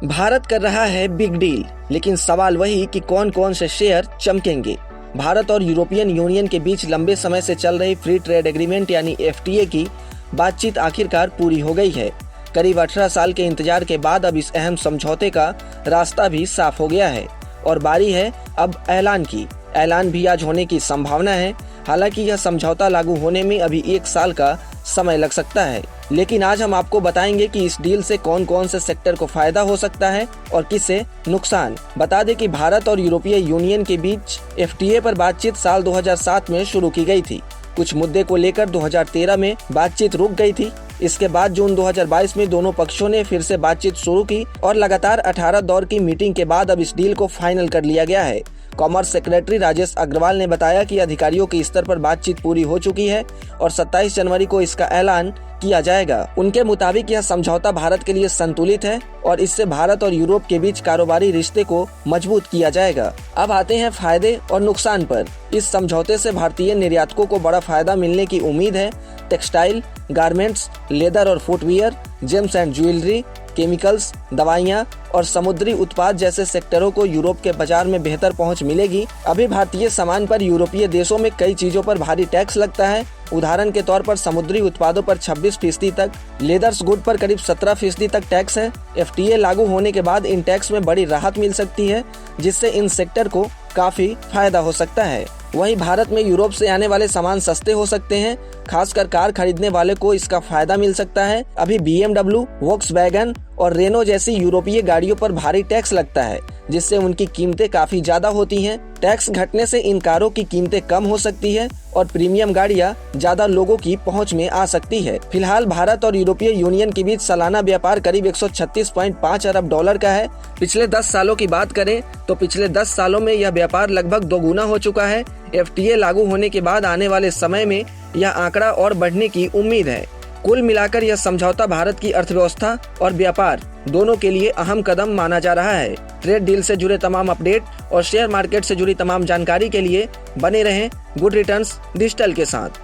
भारत कर रहा है बिग डील, लेकिन सवाल वही कि कौन कौन से शेयर चमकेंगे। भारत और यूरोपियन यूनियन के बीच लंबे समय से चल रही फ्री ट्रेड एग्रीमेंट यानी FTA की बातचीत आखिरकार पूरी हो गई है। करीब 18 साल के इंतजार के बाद अब इस अहम समझौते का रास्ता भी साफ हो गया है और बारी है अब ऐलान की। ऐलान भी आज होने की संभावना है। हालांकि यह समझौता लागू होने में अभी 1 साल का समय लग सकता है, लेकिन आज हम आपको बताएंगे कि इस डील से कौन कौन से सेक्टर को फायदा हो सकता है और किसे नुकसान। बता दें कि भारत और यूरोपीय यूनियन के बीच FTA पर बातचीत साल 2007 में शुरू की गई थी। कुछ मुद्दे को लेकर 2013 में बातचीत रुक गई थी। इसके बाद जून 2022 में दोनों पक्षों ने फिर से बातचीत शुरू की और लगातार 18 दौर की मीटिंग के बाद अब इस डील को फाइनल कर लिया गया है। कॉमर्स सेक्रेटरी राजेश अग्रवाल ने बताया कि अधिकारियों के स्तर पर बातचीत पूरी हो चुकी है और 27 जनवरी को इसका ऐलान किया जाएगा। उनके मुताबिक यह समझौता भारत के लिए संतुलित है और इससे भारत और यूरोप के बीच कारोबारी रिश्ते को मजबूत किया जाएगा। अब आते हैं फायदे और नुकसान पर। इस समझौते से भारतीय निर्यातकों को बड़ा फायदा मिलने की उम्मीद है। टेक्सटाइल, गारमेंट्स, लेदर और footwear, James and jewellery, chemicals, दवाइयाँ और समुद्री उत्पाद जैसे सेक्टरों को यूरोप के बाजार में बेहतर पहुंच मिलेगी। अभी भारतीय सामान पर यूरोपीय देशों में कई चीजों पर भारी टैक्स लगता है। उदाहरण के तौर पर समुद्री उत्पादों पर 26% तक, लेदर्स गुड पर करीब 17% तक टैक्स है। FTA लागू होने के बाद इन टैक्स में बड़ी राहत मिल सकती है, जिससे इन सेक्टर को काफी फायदा हो सकता है। वहीं भारत में यूरोप से आने वाले सामान सस्ते हो सकते हैं। खासकर कार खरीदने वाले को इसका फायदा मिल सकता है। अभी BMW, वोक्सवैगन और रेनो जैसी यूरोपीय गाड़ियों पर भारी टैक्स लगता है, जिससे उनकी कीमतें काफी ज्यादा होती हैं। टैक्स घटने से इन कारों की कीमतें कम हो सकती है और प्रीमियम गाड़ियां ज्यादा लोगों की पहुंच में आ सकती है। फिलहाल भारत और यूरोपीय यूनियन के बीच सालाना व्यापार करीब 136.5 अरब डॉलर का है। पिछले 10 सालों की बात करें तो पिछले 10 सालों में यह व्यापार लगभग दोगुना हो चुका है। FTA लागू होने के बाद आने वाले समय में यह आंकड़ा और बढ़ने की उम्मीद है। कुल मिलाकर यह समझौता भारत की अर्थव्यवस्था और व्यापार दोनों के लिए अहम कदम माना जा रहा है। ट्रेड डील से जुड़े तमाम अपडेट और शेयर मार्केट से जुड़ी तमाम जानकारी के लिए बने रहें गुड रिटर्न्स डिजिटल के साथ।